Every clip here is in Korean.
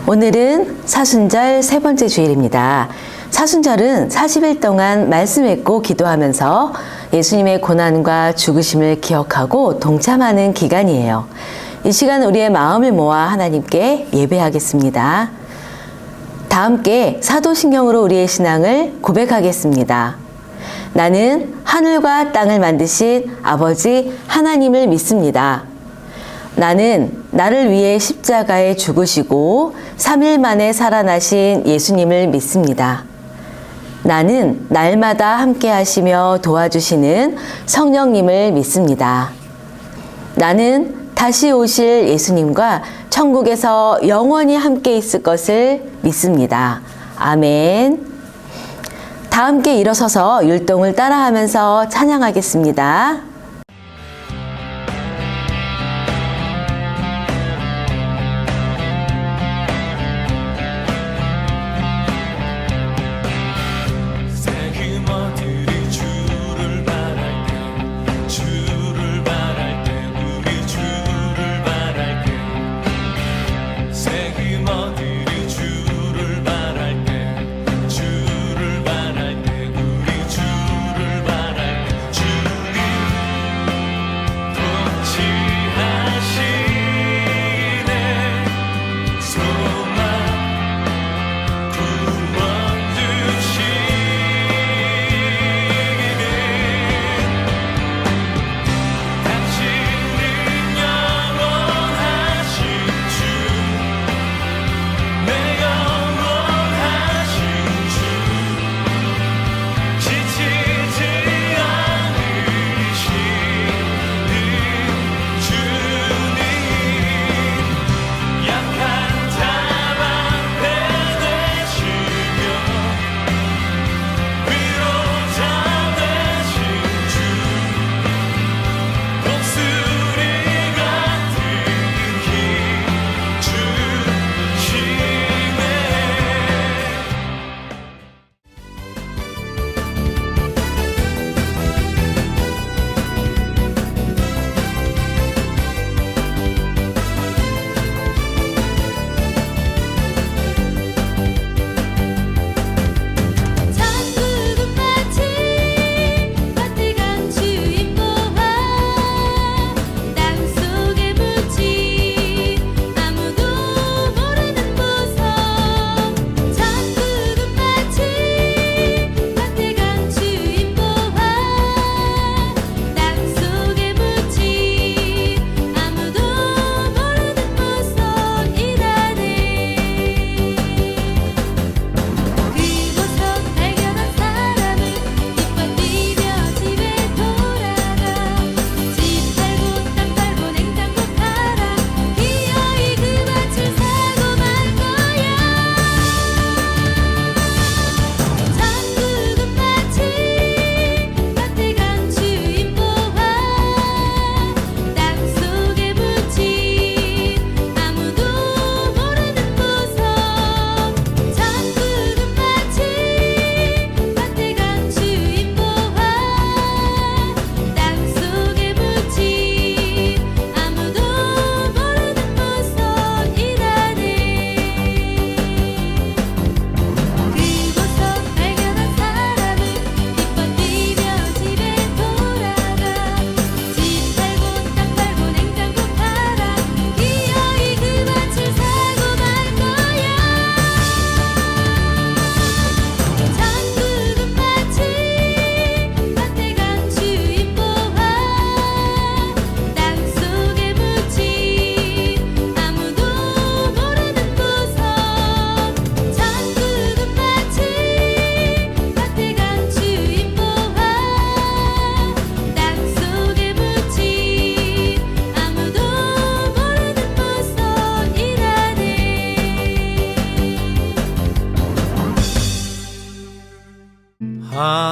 오늘은 사순절 세 번째 주일입니다. 사순절은 40일 동안 말씀 읽고 기도하면서 예수님의 고난과 죽으심을 기억하고 동참하는 기간이에요. 이 시간 우리의 마음을 모아 하나님께 예배하겠습니다. 다 함께 사도신경으로 우리의 신앙을 고백하겠습니다. 나는 하늘과 땅을 만드신 아버지 하나님을 믿습니다. 나는 나를 위해 십자가에 죽으시고 3일 만에 살아나신 예수님을 믿습니다. 나는 날마다 함께 하시며 도와주시는 성령님을 믿습니다. 나는 다시 오실 예수님과 천국에서 영원히 함께 있을 것을 믿습니다. 아멘. 다 함께 일어서서 율동을 따라하면서 찬양하겠습니다.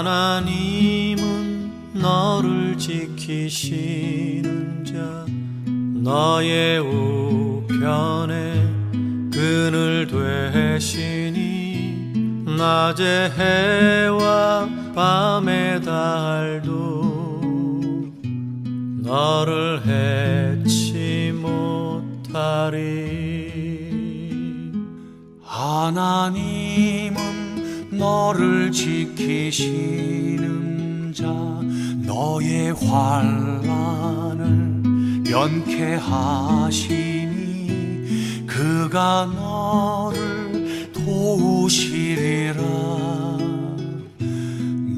하나님은 너를 지키시는 자 너의 우편에 그늘 되시니 낮의 해와 밤의 달도 너를 해치 못하리. 하나님은 너를 지키시는 자, 너의 환난을 면케하시니 그가 너를 도우시리라.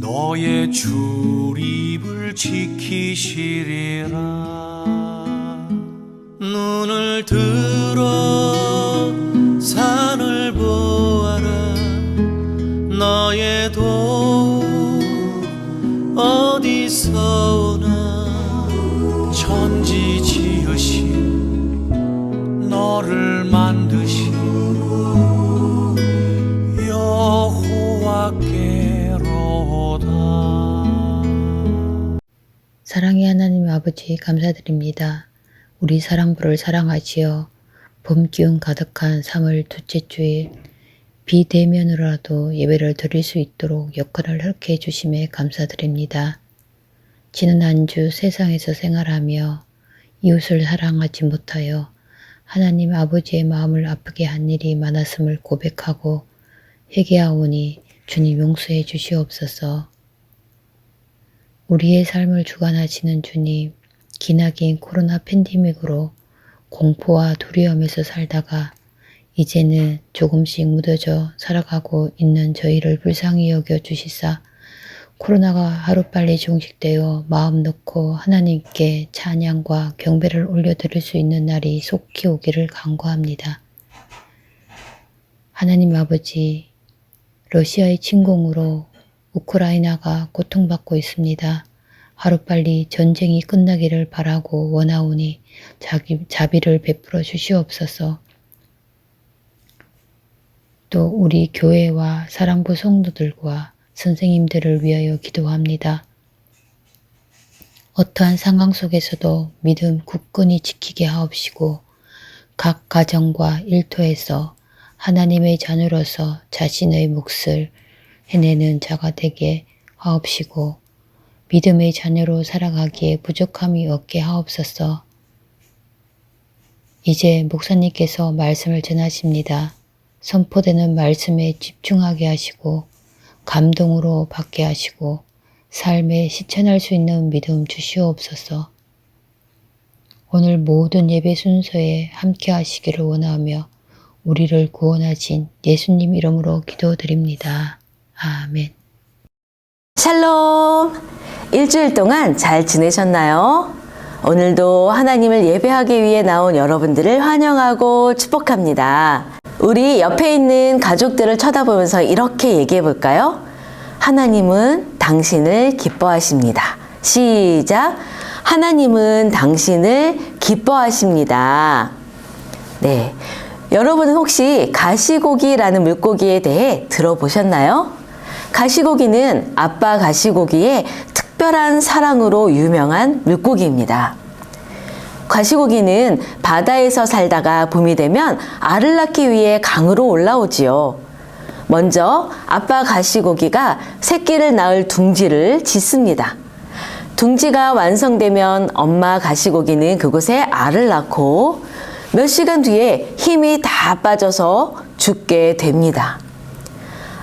너의 출입을 지키시리라. 눈을 들어 산을 보아라. 너의 도움 어디서 오나. 천지 지으신 너를 만드신 여호와께로다. 사랑의 하나님 아버지 감사드립니다. 우리 사랑부를 사랑하시어 봄 기운 가득한 3월 둘째 주일 비대면으로라도 예배를 드릴 수 있도록 여건을 허락해 주심에 감사드립니다. 지난 한 주 세상에서 생활하며 이웃을 사랑하지 못하여 하나님 아버지의 마음을 아프게 한 일이 많았음을 고백하고 회개하오니 주님 용서해 주시옵소서. 우리의 삶을 주관하시는 주님, 기나긴 코로나 팬데믹으로 공포와 두려움에서 살다가 이제는 조금씩 무뎌져 살아가고 있는 저희를 불쌍히 여겨 주시사 코로나가 하루빨리 종식되어 마음 놓고 하나님께 찬양과 경배를 올려드릴 수 있는 날이 속히 오기를 간구합니다. 하나님 아버지, 러시아의 침공으로 우크라이나가 고통받고 있습니다. 하루빨리 전쟁이 끝나기를 바라고 원하오니 자비를 베풀어 주시옵소서. 또 우리 교회와 사랑부 성도들과 선생님들을 위하여 기도합니다. 어떠한 상황 속에서도 믿음 굳건히 지키게 하옵시고 각 가정과 일터에서 하나님의 자녀로서 자신의 몫을 해내는 자가 되게 하옵시고 믿음의 자녀로 살아가기에 부족함이 없게 하옵소서. 이제 목사님께서 말씀을 전하십니다. 선포되는 말씀에 집중하게 하시고 감동으로 받게 하시고 삶에 실천할 수 있는 믿음 주시옵소서. 오늘 모든 예배 순서에 함께 하시기를 원하며 우리를 구원하신 예수님 이름으로 기도드립니다. 아멘. 샬롬! 일주일 동안 잘 지내셨나요? 오늘도 하나님을 예배하기 위해 나온 여러분들을 환영하고 축복합니다. 우리 옆에 있는 가족들을 쳐다보면서 이렇게 얘기해 볼까요? 하나님은 당신을 기뻐하십니다. 시작! 하나님은 당신을 기뻐하십니다. 네. 여러분은 혹시 가시고기라는 물고기에 대해 들어보셨나요? 가시고기는 아빠 가시고기의 특별한 사랑으로 유명한 물고기입니다. 가시고기는 바다에서 살다가 봄이 되면 알을 낳기 위해 강으로 올라오지요. 먼저 아빠 가시고기가 새끼를 낳을 둥지를 짓습니다. 둥지가 완성되면 엄마 가시고기는 그곳에 알을 낳고 몇 시간 뒤에 힘이 다 빠져서 죽게 됩니다.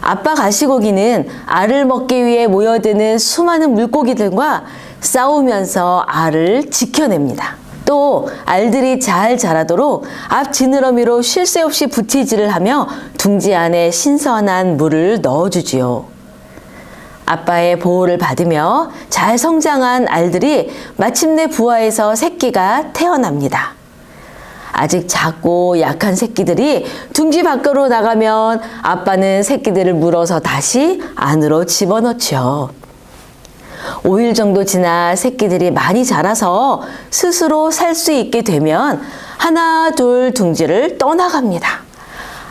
아빠 가시고기는 알을 먹기 위해 모여드는 수많은 물고기들과 싸우면서 알을 지켜냅니다. 또 알들이 잘 자라도록 앞 지느러미로 쉴 새 없이 부티질을 하며 둥지 안에 신선한 물을 넣어주지요. 아빠의 보호를 받으며 잘 성장한 알들이 마침내 부화해서 새끼가 태어납니다. 아직 작고 약한 새끼들이 둥지 밖으로 나가면 아빠는 새끼들을 물어서 다시 안으로 집어넣죠. 5일 정도 지나 새끼들이 많이 자라서 스스로 살 수 있게 되면 하나 둘 둥지를 떠나갑니다.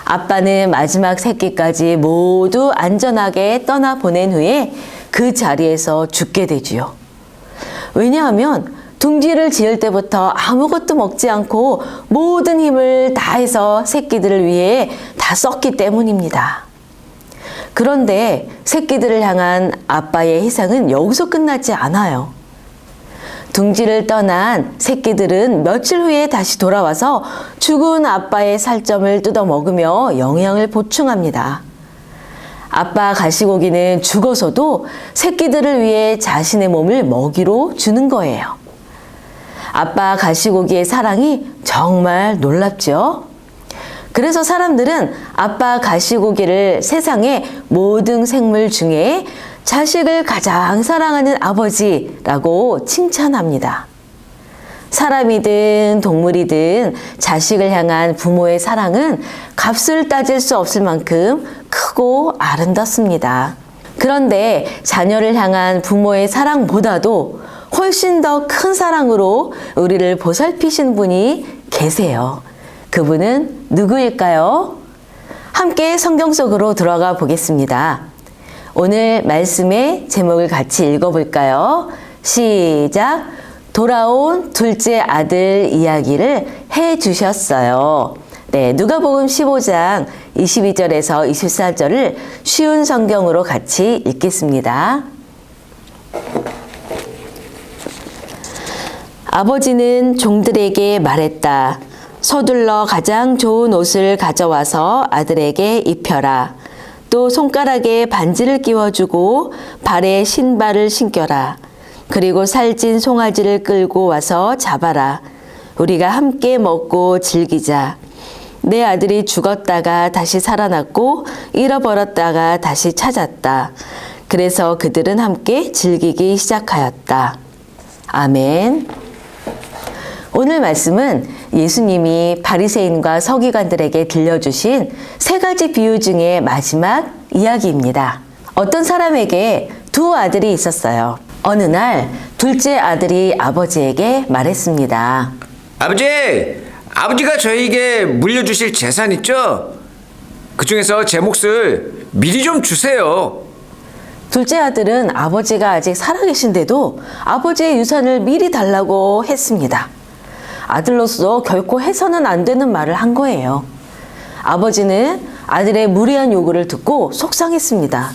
아빠는 마지막 새끼까지 모두 안전하게 떠나보낸 후에 그 자리에서 죽게 되지요. 왜냐하면 둥지를 지을 때부터 아무것도 먹지 않고 모든 힘을 다해서 새끼들을 위해 다 썼기 때문입니다. 그런데 새끼들을 향한 아빠의 희생은 여기서 끝나지 않아요. 둥지를 떠난 새끼들은 며칠 후에 다시 돌아와서 죽은 아빠의 살점을 뜯어 먹으며 영양을 보충합니다. 아빠 가시고기는 죽어서도 새끼들을 위해 자신의 몸을 먹이로 주는 거예요. 아빠 가시고기의 사랑이 정말 놀랍죠? 그래서 사람들은 아빠 가시고기를 세상의 모든 생물 중에 자식을 가장 사랑하는 아버지라고 칭찬합니다. 사람이든 동물이든 자식을 향한 부모의 사랑은 값을 따질 수 없을 만큼 크고 아름답습니다. 그런데 자녀를 향한 부모의 사랑보다도 훨씬 더 큰 사랑으로 우리를 보살피신 분이 계세요. 그분은 누구일까요? 함께 성경 속으로 들어가 보겠습니다. 오늘 말씀의 제목을 같이 읽어볼까요? 시작! 돌아온 둘째 아들 이야기를 해 주셨어요. 네, 누가복음 15장 22절에서 24절을 쉬운 성경으로 같이 읽겠습니다. 아버지는 종들에게 말했다. 서둘러 가장 좋은 옷을 가져와서 아들에게 입혀라. 또 손가락에 반지를 끼워주고 발에 신발을 신겨라. 그리고 살찐 송아지를 끌고 와서 잡아라. 우리가 함께 먹고 즐기자. 내 아들이 죽었다가 다시 살아났고 잃어버렸다가 다시 찾았다. 그래서 그들은 함께 즐기기 시작하였다. 아멘. 오늘 말씀은 예수님이 바리새인과 서기관들에게 들려주신 세 가지 비유 중에 마지막 이야기입니다. 어떤 사람에게 두 아들이 있었어요. 어느 날 둘째 아들이 아버지에게 말했습니다. 아버지가 저에게 물려주실 재산 있죠? 그 중에서 제 몫을 미리 좀 주세요. 둘째 아들은 아버지가 아직 살아계신데도 아버지의 유산을 미리 달라고 했습니다. 아들로서 결코 해서는 안 되는 말을 한 거예요. 아버지는 아들의 무리한 요구를 듣고 속상했습니다.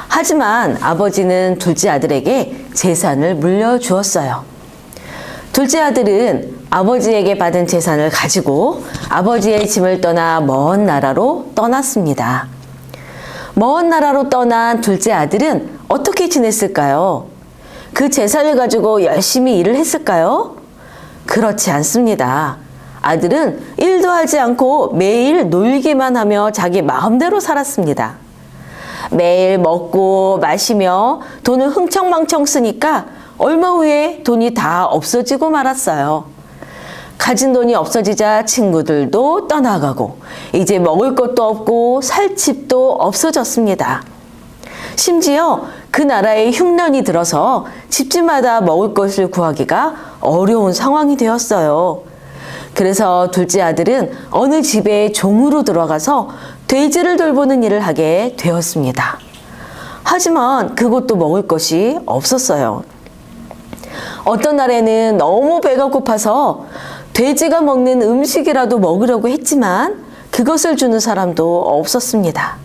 하지만 아버지는 둘째 아들에게 재산을 물려주었어요. 둘째 아들은 아버지에게 받은 재산을 가지고 아버지의 짐을 떠나 먼 나라로 떠났습니다. 먼 나라로 떠난 둘째 아들은 어떻게 지냈을까요? 그 재산을 가지고 열심히 일을 했을까요? 그렇지 않습니다. 아들은 일도 하지 않고 매일 놀기만 하며 자기 마음대로 살았습니다. 매일 먹고 마시며 돈을 흥청망청 쓰니까 얼마 후에 돈이 다 없어지고 말았어요. 가진 돈이 없어지자 친구들도 떠나가고 이제 먹을 것도 없고 살 집도 없어졌습니다. 심지어 그 나라에 흉년이 들어서 집집마다 먹을 것을 구하기가 어려운 상황이 되었어요. 그래서 둘째 아들은 어느 집에 종으로 들어가서 돼지를 돌보는 일을 하게 되었습니다. 하지만 그것도 먹을 것이 없었어요. 어떤 날에는 너무 배가 고파서 돼지가 먹는 음식이라도 먹으려고 했지만 그것을 주는 사람도 없었습니다.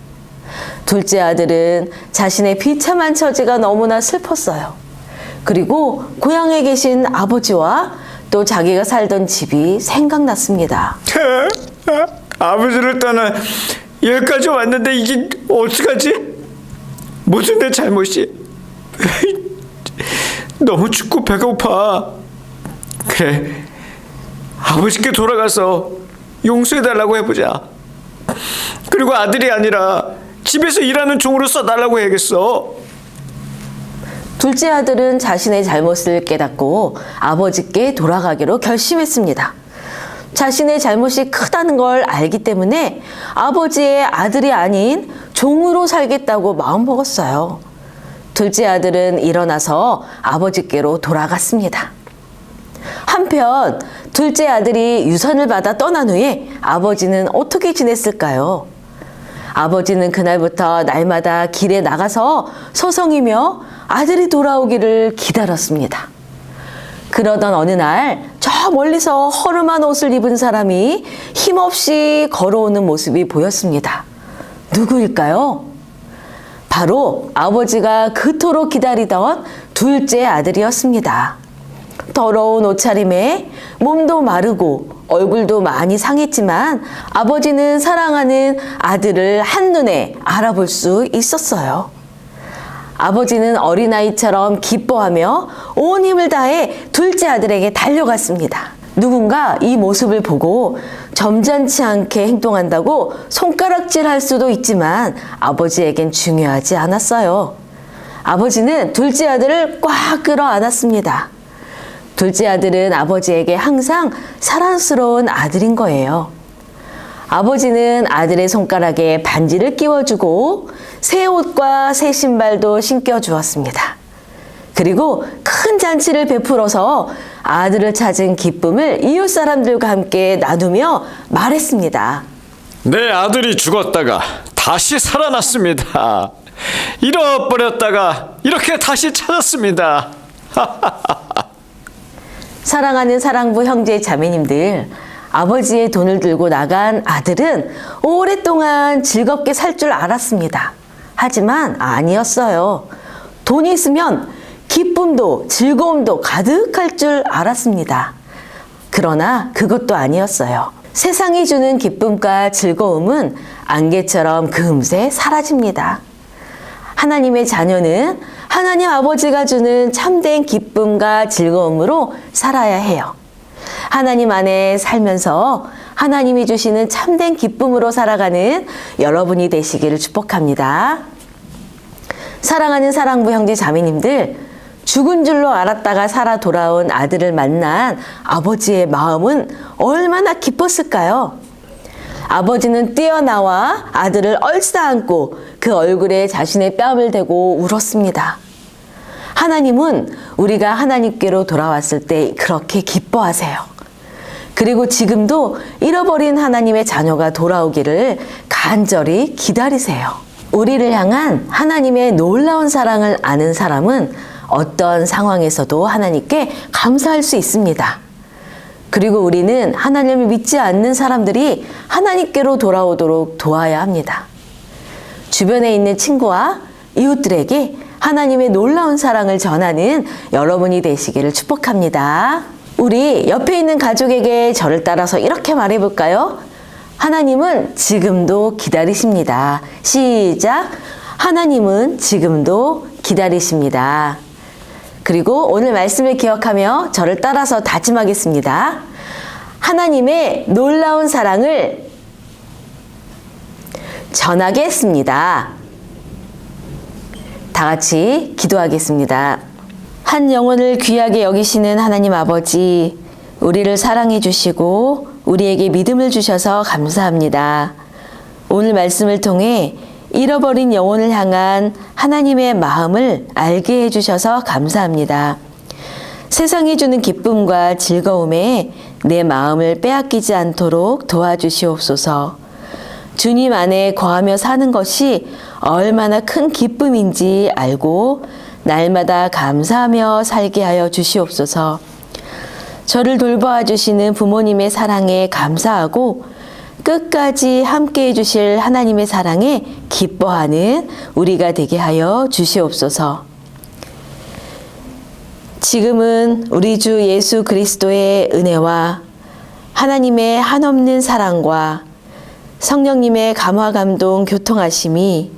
둘째 아들은 자신의 비참한 처지가 너무나 슬펐어요. 그리고 고향에 계신 아버지와 또 자기가 살던 집이 생각났습니다. 아버지를 떠나 여기까지 왔는데 이게 어떡하지? 무슨 내 잘못이? 너무 춥고 배가 고파. 그래, 아버지께 돌아가서 용서해달라고 해보자. 그리고 아들이 아니라 집에서 일하는 종으로 써달라고 해야겠어. 둘째 아들은 자신의 잘못을 깨닫고 아버지께 돌아가기로 결심했습니다. 자신의 잘못이 크다는 걸 알기 때문에 아버지의 아들이 아닌 종으로 살겠다고 마음먹었어요. 둘째 아들은 일어나서 아버지께로 돌아갔습니다. 한편 둘째 아들이 유산을 받아 떠난 후에 아버지는 어떻게 지냈을까요? 아버지는 그날부터 날마다 길에 나가서 서성이며 아들이 돌아오기를 기다렸습니다. 그러던 어느 날 저 멀리서 허름한 옷을 입은 사람이 힘없이 걸어오는 모습이 보였습니다. 누구일까요? 바로 아버지가 그토록 기다리던 둘째 아들이었습니다. 더러운 옷차림에 몸도 마르고 얼굴도 많이 상했지만 아버지는 사랑하는 아들을 한눈에 알아볼 수 있었어요. 아버지는 어린아이처럼 기뻐하며 온 힘을 다해 둘째 아들에게 달려갔습니다. 누군가 이 모습을 보고 점잖지 않게 행동한다고 손가락질할 수도 있지만 아버지에겐 중요하지 않았어요. 아버지는 둘째 아들을 꽉 끌어안았습니다. 둘째 아들은 아버지에게 항상 사랑스러운 아들인 거예요. 아버지는 아들의 손가락에 반지를 끼워주고 새 옷과 새 신발도 신겨주었습니다. 그리고 큰 잔치를 베풀어서 아들을 찾은 기쁨을 이웃 사람들과 함께 나누며 말했습니다. 내 아들이 죽었다가 다시 살아났습니다. 잃어버렸다가 이렇게 다시 찾았습니다. 사랑하는 사랑부 형제 자매님들, 아버지의 돈을 들고 나간 아들은 오랫동안 즐겁게 살 줄 알았습니다. 하지만 아니었어요. 돈이 있으면 기쁨도 즐거움도 가득할 줄 알았습니다. 그러나 그것도 아니었어요. 세상이 주는 기쁨과 즐거움은 안개처럼 금세 사라집니다. 하나님의 자녀는 하나님 아버지가 주는 참된 기쁨과 즐거움으로 살아야 해요. 하나님 안에 살면서 하나님이 주시는 참된 기쁨으로 살아가는 여러분이 되시기를 축복합니다. 사랑하는 사랑부 형제 자매님들, 죽은 줄로 알았다가 살아 돌아온 아들을 만난 아버지의 마음은 얼마나 기뻤을까요? 아버지는 뛰어나와 아들을 얼싸안고 그 얼굴에 자신의 뺨을 대고 울었습니다. 하나님은 우리가 하나님께로 돌아왔을 때 그렇게 기뻐하세요. 그리고 지금도 잃어버린 하나님의 자녀가 돌아오기를 간절히 기다리세요. 우리를 향한 하나님의 놀라운 사랑을 아는 사람은 어떤 상황에서도 하나님께 감사할 수 있습니다. 그리고 우리는 하나님을 믿지 않는 사람들이 하나님께로 돌아오도록 도와야 합니다. 주변에 있는 친구와 이웃들에게 하나님의 놀라운 사랑을 전하는 여러분이 되시기를 축복합니다. 우리 옆에 있는 가족에게 저를 따라서 이렇게 말해볼까요? 하나님은 지금도 기다리십니다. 시작! 하나님은 지금도 기다리십니다. 그리고 오늘 말씀을 기억하며 저를 따라서 다짐하겠습니다. 하나님의 놀라운 사랑을 전하겠습니다. 다 같이 기도하겠습니다. 한 영혼을 귀하게 여기시는 하나님 아버지, 우리를 사랑해 주시고 우리에게 믿음을 주셔서 감사합니다. 오늘 말씀을 통해 잃어버린 영혼을 향한 하나님의 마음을 알게 해주셔서 감사합니다. 세상이 주는 기쁨과 즐거움에 내 마음을 빼앗기지 않도록 도와주시옵소서. 주님 안에 거하며 사는 것이 얼마나 큰 기쁨인지 알고 날마다 감사하며 살게 하여 주시옵소서. 저를 돌보아 주시는 부모님의 사랑에 감사하고 끝까지 함께 해주실 하나님의 사랑에 기뻐하는 우리가 되게 하여 주시옵소서. 지금은 우리 주 예수 그리스도의 은혜와 하나님의 한없는 사랑과 성령님의 감화 감동 교통하심이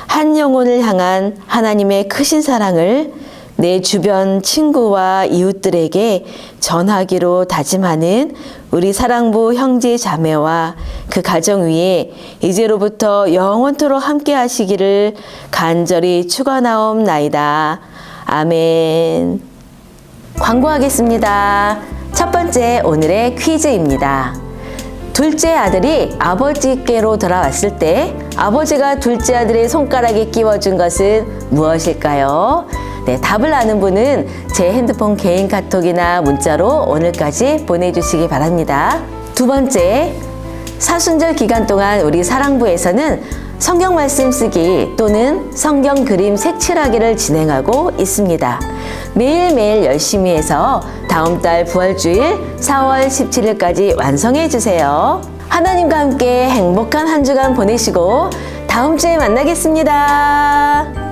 한 영혼을 향한 하나님의 크신 사랑을 내 주변 친구와 이웃들에게 전하기로 다짐하는 우리 사랑부 형제 자매와 그 가정 위에 이제로부터 영원토록 함께 하시기를 간절히 축원하옵나이다. 아멘. 광고하겠습니다. 첫 번째 오늘의 퀴즈입니다. 둘째 아들이 아버지께로 돌아왔을 때 아버지가 둘째 아들의 손가락에 끼워준 것은 무엇일까요? 네, 답을 아는 분은 제 핸드폰 개인 카톡이나 문자로 오늘까지 보내주시기 바랍니다. 두 번째, 사순절 기간 동안 우리 사랑부에서는 성경 말씀 쓰기 또는 성경 그림 색칠하기를 진행하고 있습니다. 매일매일 열심히 해서 다음 달 부활주일 4월 17일까지 완성해 주세요. 하나님과 함께 행복한 한 주간 보내시고 다음 주에 만나겠습니다.